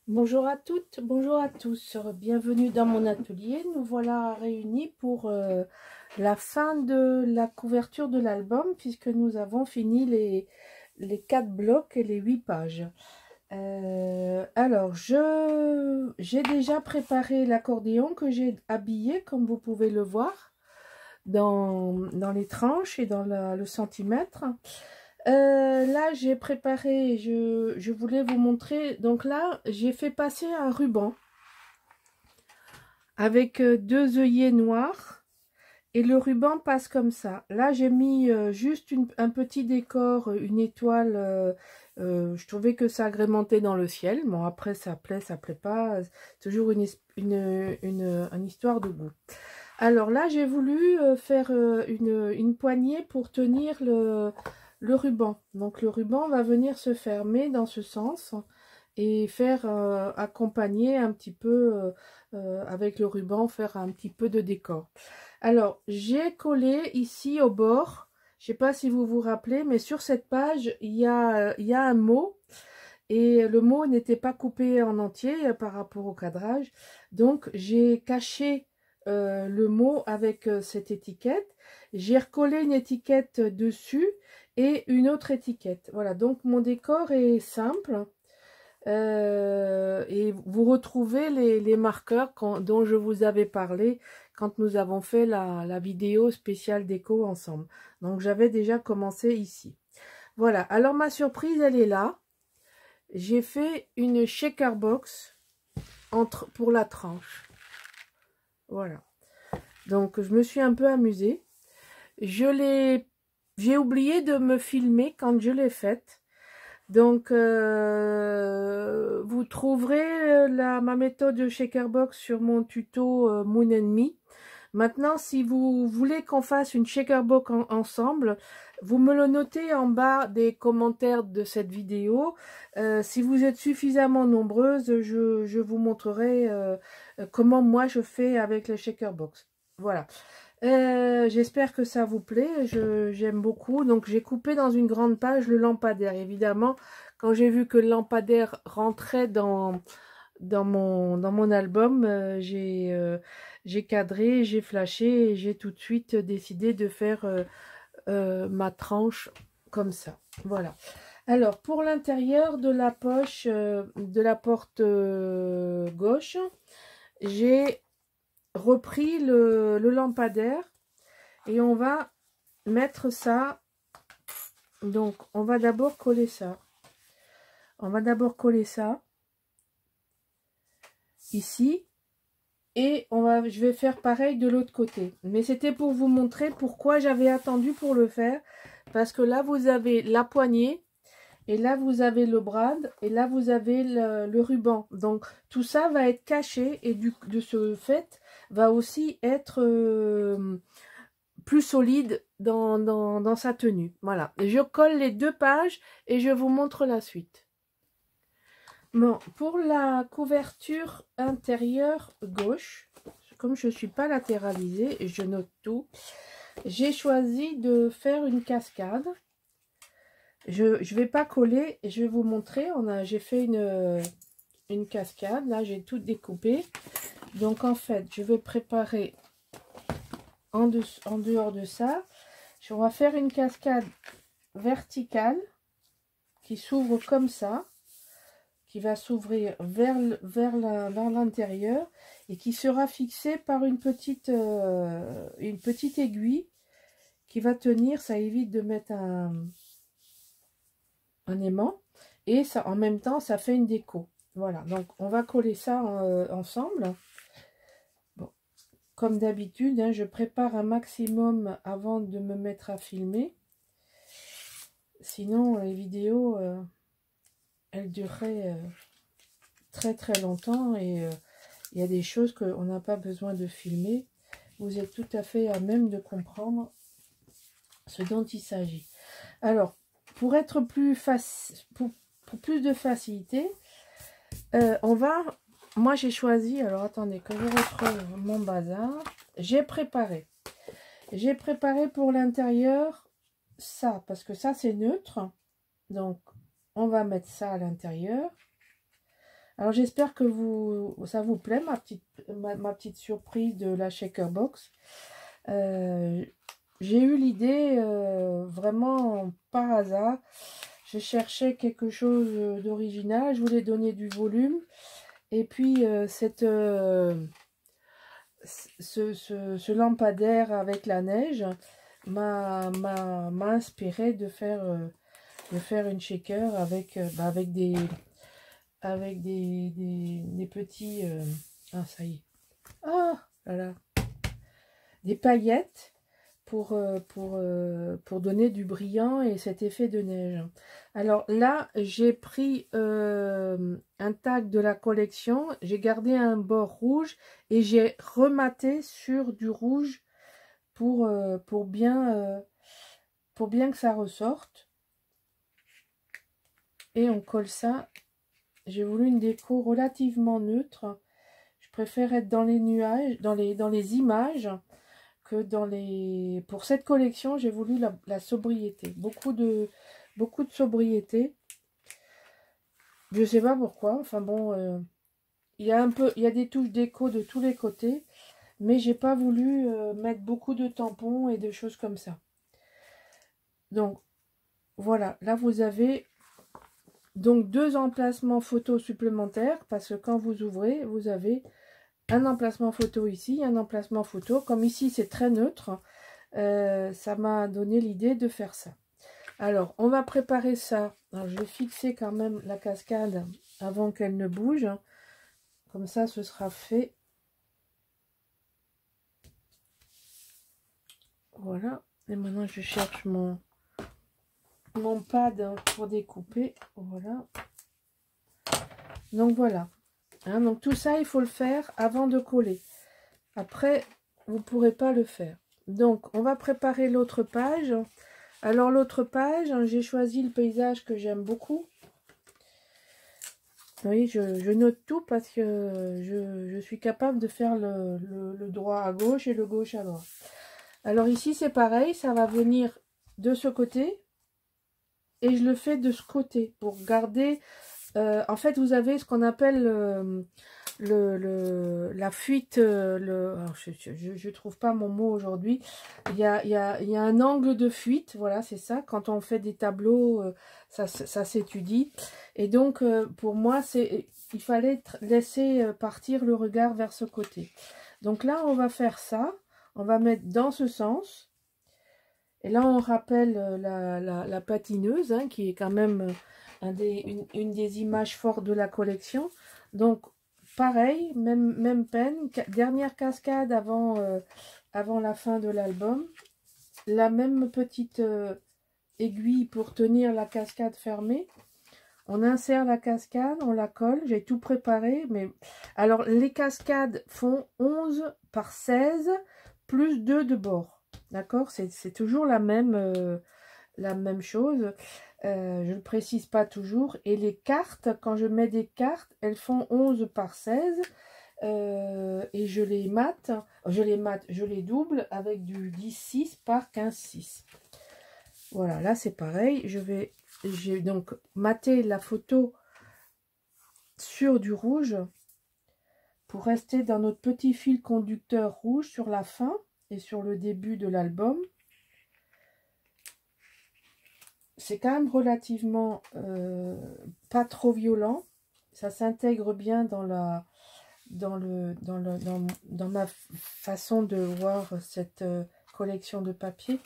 Bonjour à toutes, bonjour à tous, bienvenue dans mon atelier. Nous voilà réunis pour la fin de la couverture de l'album puisque nous avons fini les 4 blocs et les 8 pages. Alors, j'ai déjà préparé l'accordéon que j'ai habillé comme vous pouvez le voir dans les tranches et dans le centimètre. Là, j'ai préparé, je voulais vous montrer. Donc là, j'ai fait passer un ruban avec deux œillets noirs et le ruban passe comme ça. Là, j'ai mis juste un petit décor, une étoile. Je trouvais que ça agrémentait dans le ciel. Bon, après, ça plaît pas. C'est toujours une histoire de goût. Alors là, j'ai voulu faire une poignée pour tenir le ruban. Donc le ruban va venir se fermer dans ce sens et faire accompagner un petit peu avec le ruban, faire un petit peu de décor. Alors j'ai collé ici au bord, je sais pas si vous vous rappelez, mais sur cette page il y a un mot et le mot n'était pas coupé en entier par rapport au cadrage. Donc j'ai caché le mot avec cette étiquette. J'ai recollé une étiquette dessus et une autre étiquette. Voilà, donc mon décor est simple. Et vous retrouvez les marqueurs dont je vous avais parlé quand nous avons fait la vidéo spéciale déco ensemble. Donc j'avais déjà commencé ici. Voilà, alors ma surprise elle est là. J'ai fait une shaker box pour la tranche. Voilà. Donc je me suis un peu amusée. J'ai oublié de me filmer quand je l'ai faite. Donc vous trouverez ma méthode de shaker box sur mon tuto Moon Me. Maintenant, si vous voulez qu'on fasse une shaker box ensemble, vous me le notez en bas des commentaires de cette vidéo. Si vous êtes suffisamment nombreuses, je vous montrerai comment moi je fais avec le shaker box. Voilà. J'espère que ça vous plaît. J'aime beaucoup. Donc j'ai coupé dans une grande page le lampadaire. Évidemment, quand j'ai vu que le lampadaire rentrait dans mon album, j'ai cadré, j'ai flashé et j'ai tout de suite décidé de faire ma tranche comme ça. Voilà. Alors, pour l'intérieur de la poche de la porte gauche, j'ai repris le lampadaire et on va mettre ça. Donc, on va d'abord coller ça. On va d'abord coller ça ici. Et je vais faire pareil de l'autre côté. Mais c'était pour vous montrer pourquoi j'avais attendu pour le faire. Parce que là, vous avez la poignée. Et là, vous avez le brad. Et là, vous avez le ruban. Donc, tout ça va être caché. Et de ce fait, va aussi être plus solide dans sa tenue. Voilà. Je colle les deux pages et je vous montre la suite. Bon, pour la couverture intérieure gauche, comme je ne suis pas latéralisée, et je note tout, j'ai choisi de faire une cascade. Je ne vais pas coller, je vais vous montrer. J'ai fait une cascade, là j'ai tout découpé. Donc en fait, je vais préparer en dehors de ça. On va faire une cascade verticale qui s'ouvre comme ça, qui va s'ouvrir vers l'intérieur et qui sera fixée par une petite aiguille qui va tenir. Ça évite de mettre un aimant et ça, en même temps ça fait une déco. Voilà, donc on va coller ça ensemble. Bon, comme d'habitude, hein, je prépare un maximum avant de me mettre à filmer, sinon les vidéos elles dureraient très très longtemps et il y a des choses qu'on n'a pas besoin de filmer. Vous êtes tout à fait à même de comprendre ce dont il s'agit. Alors, pour être pour plus de facilité, moi j'ai choisi, alors attendez que je retrouve mon bazar. J'ai préparé pour l'intérieur ça, parce que ça c'est neutre. Donc, on va mettre ça à l'intérieur. Alors j'espère que ça vous plaît, ma petite surprise de la Shaker Box. J'ai eu l'idée vraiment par hasard. Je cherchais quelque chose d'original, je voulais donner du volume. Et puis ce lampadaire avec la neige m'a inspiré de faire une shaker avec, avec des petits... ah, ça y est. Ah, là. Des paillettes pour donner du brillant et cet effet de neige. Alors là, j'ai pris un tag de la collection, j'ai gardé un bord rouge et j'ai rematé sur du rouge pour bien que ça ressorte. Et on colle ça. J'ai voulu une déco relativement neutre. Je préfère être dans les nuages, dans les images, que dans les... Pour cette collection, j'ai voulu la sobriété. Beaucoup de sobriété. Je sais pas pourquoi. Enfin bon, il y a des touches déco de tous les côtés. Mais j'ai pas voulu mettre beaucoup de tampons et de choses comme ça. Donc, voilà. Là, vous avez donc 2 emplacements photos supplémentaires. Parce que quand vous ouvrez, vous avez un emplacement photo ici, un emplacement photo. Comme ici, c'est très neutre. Ça m'a donné l'idée de faire ça. Alors, on va préparer ça. Alors, je vais fixer quand même la cascade avant qu'elle ne bouge. Comme ça, ce sera fait. Voilà. Et maintenant, je cherche mon pad pour découper. Voilà. Donc, voilà. Hein, donc, tout ça, il faut le faire avant de coller. Après, vous ne pourrez pas le faire. Donc, on va préparer l'autre page. Alors, l'autre page, j'ai choisi le paysage que j'aime beaucoup. Vous voyez, je note tout parce que je suis capable de faire le droit à gauche et le gauche à droite. Alors ici, c'est pareil, ça va venir de ce côté et je le fais de ce côté pour garder... en fait, vous avez ce qu'on appelle la fuite... alors, je trouve pas mon mot aujourd'hui. Il y a un angle de fuite, voilà, c'est ça. Quand on fait des tableaux, ça s'étudie. Et donc, pour moi, il fallait laisser partir le regard vers ce côté. Donc là, on va faire ça. On va mettre dans ce sens. Et là, on rappelle la patineuse, hein, qui est quand même une des images fortes de la collection. Donc, pareil, même peine. Dernière cascade avant la fin de l'album. La même petite aiguille pour tenir la cascade fermée. On insère la cascade, on la colle. J'ai tout préparé. Mais alors, les cascades font 11 par 16 plus 2 de bord. D'accord? C'est toujours la même chose. Je ne le précise pas toujours. Et les cartes, quand je mets des cartes, elles font 11 par 16. Et je les double avec du 10-6 par 15-6. Voilà, là c'est pareil. J'ai donc maté la photo sur du rouge pour rester dans notre petit fil conducteur rouge sur la fin et sur le début de l'album. C'est quand même relativement pas trop violent. Ça s'intègre bien dans ma façon de voir cette collection de papier.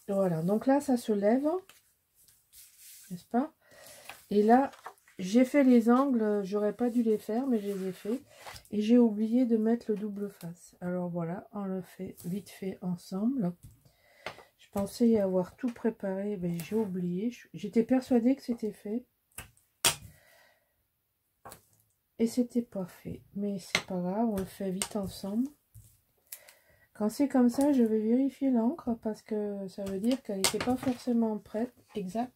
Voilà, donc là ça se lève, n'est-ce pas? Et là j'ai fait les angles, j'aurais pas dû les faire mais je les ai fait et j'ai oublié de mettre le double face. Alors voilà, on le fait vite fait ensemble. Je pensais avoir tout préparé, mais j'ai oublié. J'étais persuadée que c'était fait et c'était pas fait, mais c'est pas grave, on le fait vite ensemble. Quand c'est comme ça, je vais vérifier l'encre parce que ça veut dire qu'elle n'était pas forcément prête, exact.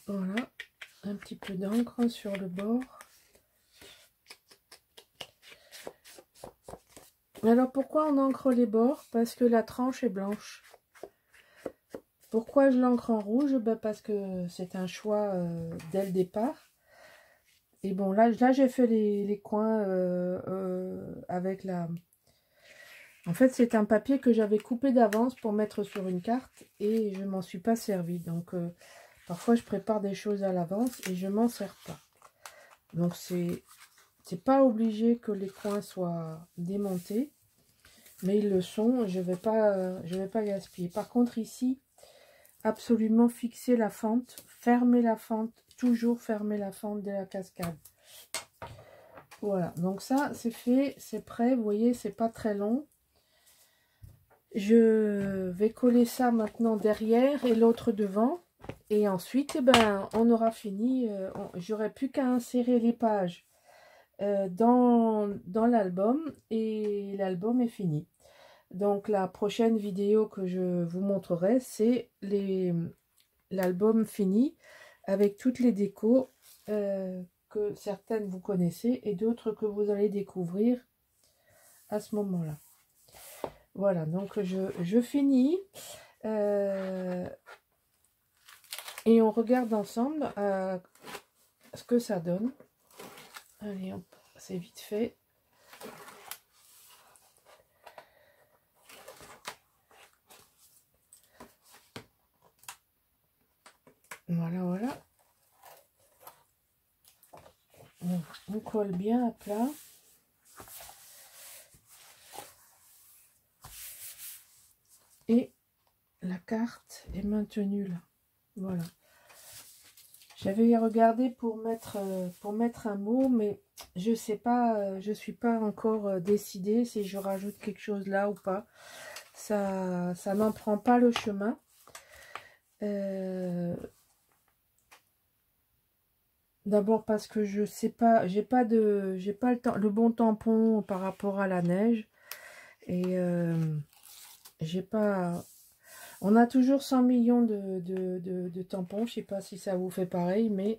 Voilà, un petit peu d'encre sur le bord. Alors pourquoi on encre les bords? Parce que la tranche est blanche. Pourquoi je l'encre en rouge? Ben parce que c'est un choix dès le départ. Et bon, là j'ai fait les coins avec la... En fait, c'est un papier que j'avais coupé d'avance pour mettre sur une carte et je m'en suis pas servi. Donc, parfois, je prépare des choses à l'avance et je m'en sers pas. Donc, c'est pas obligé que les coins soient démontés, mais ils le sont. Je vais pas gaspiller. Par contre, ici, absolument fixer la fente, fermer la fente, toujours fermer la fente de la cascade. Voilà, donc ça, c'est fait, c'est prêt. Vous voyez, c'est pas très long. Je vais coller ça maintenant derrière et l'autre devant. Et ensuite, eh ben, on aura fini. J'aurai plus qu'à insérer les pages dans l'album. Et l'album est fini. Donc, la prochaine vidéo que je vous montrerai, c'est l'album fini. Avec toutes les décos que certaines vous connaissez. Et d'autres que vous allez découvrir à ce moment-là. Voilà, donc je finis et on regarde ensemble ce que ça donne. Allez, c'est vite fait. Voilà, voilà. On colle bien à plat. Et la carte est maintenue là. Voilà. J'avais regardé pour mettre un mot, mais je sais pas, je suis pas encore décidée si je rajoute quelque chose là ou pas. Ça n'en prend pas le chemin. D'abord parce que je sais pas, j'ai pas le bon tampon par rapport à la neige. Et j'ai pas... On a toujours 100 millions de tampons. Je sais pas si ça vous fait pareil, mais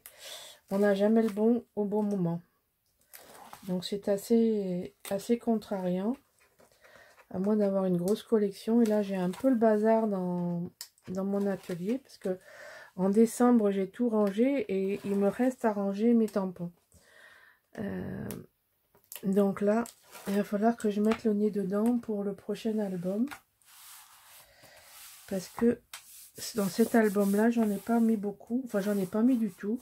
on n'a jamais le bon au bon moment. Donc c'est assez contrariant. À moins d'avoir une grosse collection. Et là, j'ai un peu le bazar dans mon atelier. Parce que en décembre, j'ai tout rangé. Et il me reste à ranger mes tampons. Donc là, il va falloir que je mette le nez dedans pour le prochain album. Parce que dans cet album-là, j'en ai pas mis beaucoup. Enfin, j'en ai pas mis du tout.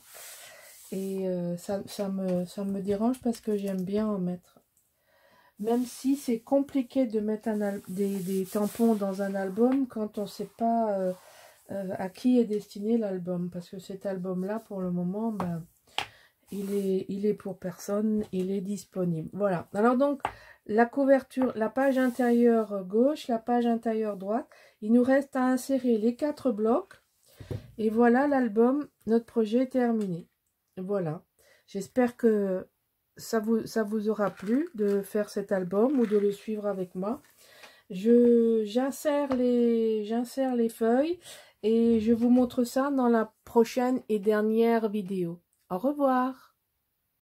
Et ça me dérange parce que j'aime bien en mettre. Même si c'est compliqué de mettre des tampons dans un album quand on ne sait pas à qui est destiné l'album. Parce que cet album-là, pour le moment, ben, il est pour personne. Il est disponible. Voilà. Alors donc, la couverture, la page intérieure gauche, la page intérieure droite. Il nous reste à insérer les 4 blocs. Et voilà l'album, notre projet est terminé. Voilà. J'espère que ça vous aura plu de faire cet album ou de le suivre avec moi. J'insère les feuilles et je vous montre ça dans la prochaine et dernière vidéo. Au revoir.